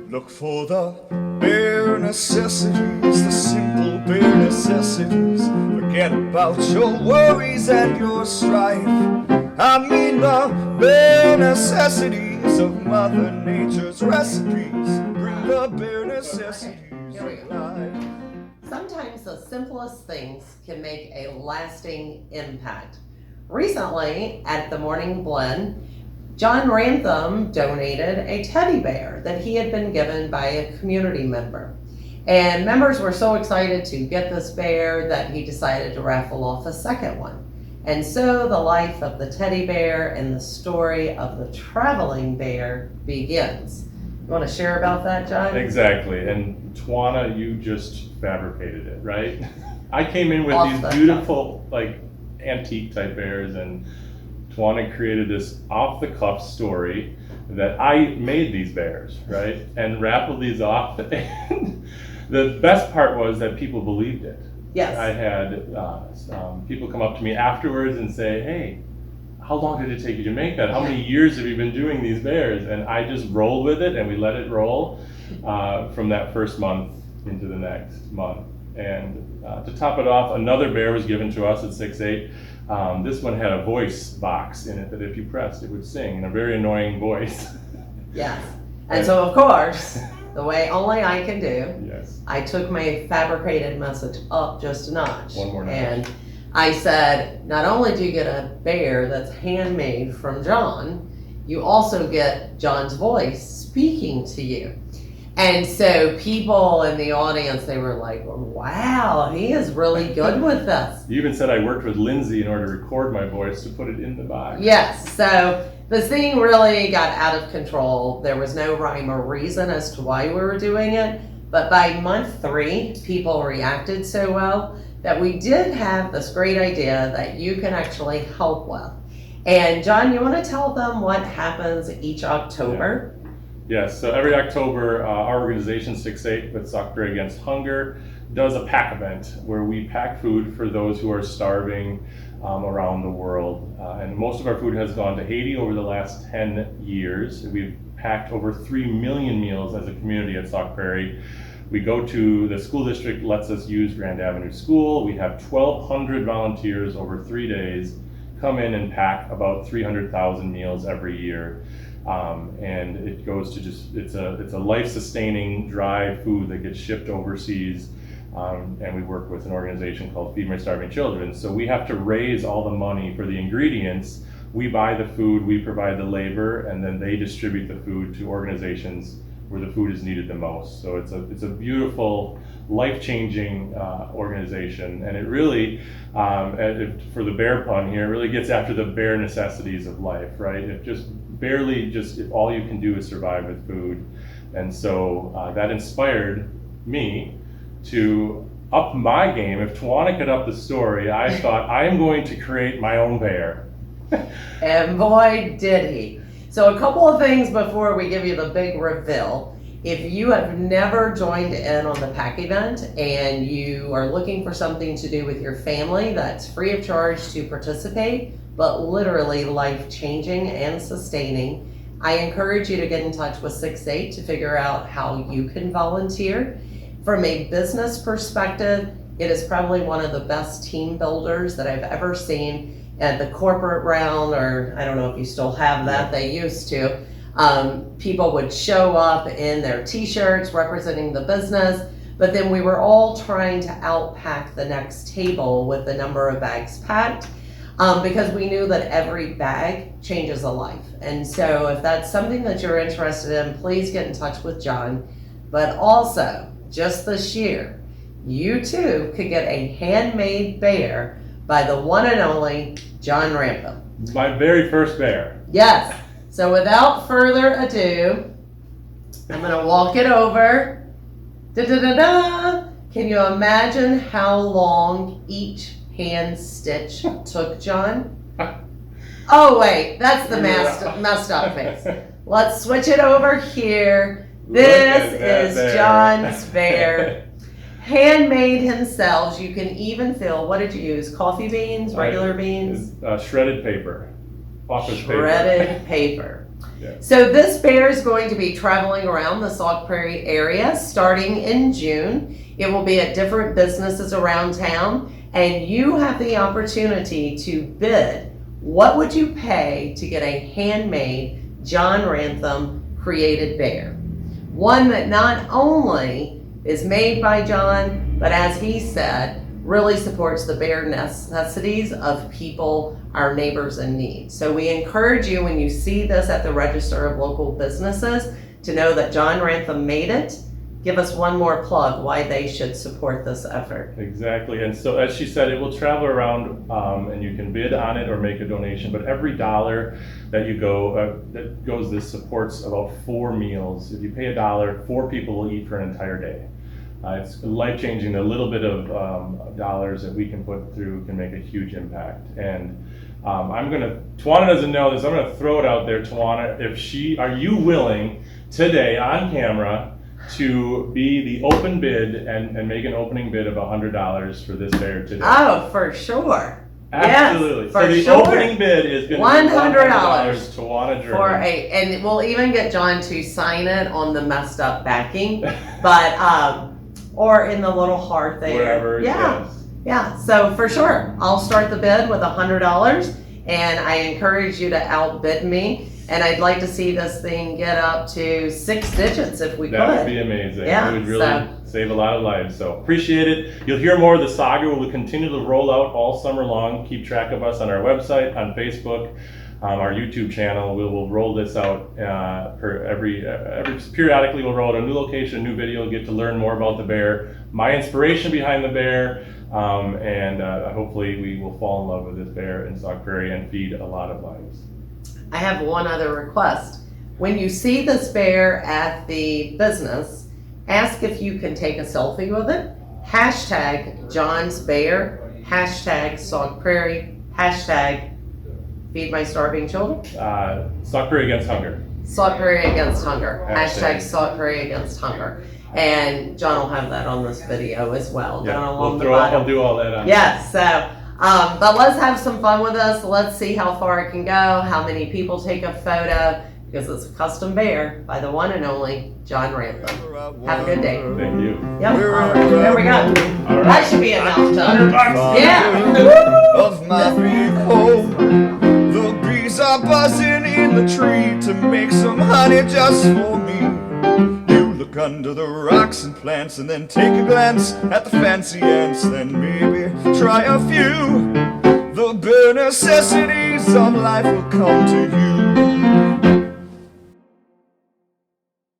Look for the bare necessities, the simple bare necessities. Forget about your worries and your strife. I mean the bare necessities of Mother Nature's recipes. Bring the bare necessities of life. Sometimes the simplest things can make a lasting impact. Recently, at the Morning Blend, John Ramthun donated a teddy bear that he had been given by a community member. And members were so excited to get this bear that he decided to raffle off a second one. And so the life of the teddy bear and the story of the traveling bear begins. You want to share about that, John? Exactly. And Tywana, you just fabricated it, right? I came in with Off the these beautiful, like, antique type bears, and Tywana created this off-the-cuff story that I made these bears, right? And raffled these off. And the best part was that people believed it. Yes. I had people come up to me afterwards and say, hey, how long did it take you to make that? How many years have you been doing these bears? And I just rolled with it, and we let it roll from that first month into the next month. And to top it off, another bear was given to us at 6'8". This one had a voice box in it that if you pressed, it would sing in a very annoying voice. Yes. And so, of course, the way only I can do, Yes. I took my fabricated message up just a notch. One more notch. And I said, not only do you get a bear that's handmade from John, you also get John's voice speaking to you. And so people in the audience, they were like, wow, he is really good with this. You even said I worked with Lindsay in order to record my voice to put it in the box. Yes, so the thing really got out of control. There was no rhyme or reason as to why we were doing it. But by month 3, people reacted so well that we did have this great idea that you can actually help with. And John, you want to tell them what happens each October? Yes, so every October, our organization 6'8" with Saga Against Hunger does a pack event where we pack food for those who are starving around the world. And most of our food has gone to Haiti over the last 10 years. We've packed over 3 million meals as a community at Sauk Prairie. We go to the school district, lets us use Grand Avenue School. We have 1,200 volunteers over 3 days come in and pack about 300,000 meals every year. And it goes to it's a life-sustaining dry food that gets shipped overseas. And we work with an organization called Feed My Starving Children. So we have to raise all the money for the ingredients. We buy the food, we provide the labor, and then they distribute the food to organizations where the food is needed the most. So it's a beautiful, life-changing organization, and it really, for the bear pun here, it really gets after the bare necessities of life, right? If all you can do is survive with food. And so that inspired me to up my game. If Tywana could up the story, I thought I am going to create my own bear. And boy, did he. So a couple of things before we give you the big reveal. If you have never joined in on the pack event and you are looking for something to do with your family that's free of charge to participate, but literally life-changing and sustaining, I encourage you to get in touch with 6'8" to figure out how you can volunteer. From a business perspective, it is probably one of the best team builders that I've ever seen at the corporate realm, or I don't know if you still have that, they used to. People would show up in their t-shirts representing the business, but then we were all trying to outpack the next table with the number of bags packed, because we knew that every bag changes a life. And so if that's something that you're interested in, please get in touch with John. But also, just this year, you too could get a handmade bear by the one and only John Ramthun. My very first bear. Yes. So without further ado, I'm going to walk it over. Da-da-da-da. Can you imagine how long each hand stitch took, John? Oh, wait. That's the messed up face. Let's switch it over here. This is John's bear. Handmade himself. You can even feel, what did you use? Coffee beans, regular beans? Shredded paper. Office Shredded paper. So this bear is going to be traveling around the Sauk Prairie area starting in June. It will be at different businesses around town, and you have the opportunity to bid. What would you pay to get a handmade John Ramthun created bear? One that not only is made by John, but as he said, really supports the bare necessities of people, our neighbors in need. So we encourage you, when you see this at the Register of Local Businesses, to know that John Ramthun made it. Give us one more plug why they should support this effort. Exactly, and so as she said, it will travel around, and you can bid on it or make a donation. But every dollar that that goes, this supports about 4 meals. If you pay $1, 4 people will eat for an entire day. It's life-changing. A little bit of dollars that we can put through can make a huge impact. And Tywana doesn't know this. I'm gonna throw it out there, Tywana. Are you willing today on camera to be the open bid and make an opening bid of $100 for this bear today? Oh, for sure. Absolutely. Yes, for so the sure. opening bid is going to be $100. Tywana German. And we'll even get John to sign it on the messed up backing, but or in the little heart there. Wherever. Yeah. Yes. Yeah. So for sure, I'll start the bid with $100, and I encourage you to outbid me. And I'd like to see this thing get up to 6 digits if we could. That would be amazing. Yeah, It would really save a lot of lives. So appreciate it. You'll hear more of the saga. We'll continue to roll out all summer long. Keep track of us on our website, on Facebook, our YouTube channel. We will roll this out periodically. We'll roll out a new location, a new video. You'll get to learn more about the bear, my inspiration behind the bear, and hopefully we will fall in love with this bear in Sauk Prairie and feed a lot of lives. I have one other request. When you see this bear at the business, ask if you can take a selfie with it. Hashtag John's Bear, hashtag Sauk Prairie, hashtag Feed My Starving Children. Sauk Prairie Against Hunger. Sauk Prairie Against Hunger. Hashtag. Hashtag Sauk Prairie Against Hunger. And John will have that on this video as well. Yeah, down along we'll do all that on. Yes, so, but let's have some fun with this. Let's see how far it can go, how many people take a photo, because it's a custom bear by the one and only John Ramthun. Have a good day. Thank you. Yep, all right, there we go. All right. That should be enough time. Yeah. Of my big home, the bees are buzzing in the tree to make some honey just for me. You look under the rocks and plants and then take a glance at the fancy ants, then maybe try a few. The bare necessities of life will come to you.